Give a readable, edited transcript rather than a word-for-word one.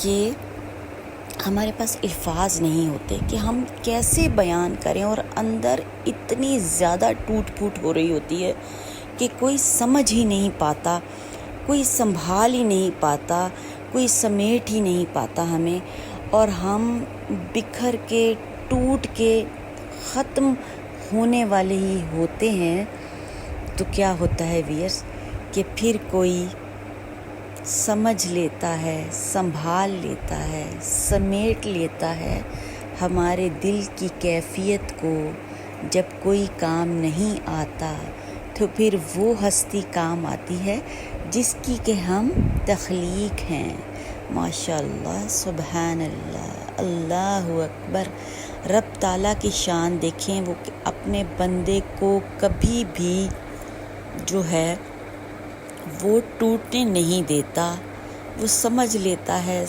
کہ ہمارے پاس الفاظ نہیں ہوتے کہ ہم کیسے بیان کریں، اور اندر اتنی زیادہ ٹوٹ پھوٹ ہو رہی ہوتی ہے کہ کوئی سمجھ ہی نہیں پاتا، کوئی سنبھال ہی نہیں پاتا، کوئی سمیٹ ہی نہیں پاتا ہمیں، اور ہم بکھر کے ٹوٹ کے ختم ہونے والے ہی ہوتے ہیں۔ تو کیا ہوتا ہے ویئرس کہ پھر کوئی سمجھ لیتا ہے، سنبھال لیتا ہے، سمیٹ لیتا ہے ہمارے دل کی کیفیت کو۔ جب کوئی کام نہیں آتا تو پھر وہ ہستی کام آتی ہے جس کی کہ ہم تخلیق ہیں۔ ماشاء اللہ، سبحان اللہ، اللہ اکبر۔ رب تعالیٰ کی شان دیکھیں، وہ اپنے بندے کو کبھی بھی جو ہے وہ ٹوٹنے نہیں دیتا، وہ سمجھ لیتا ہے،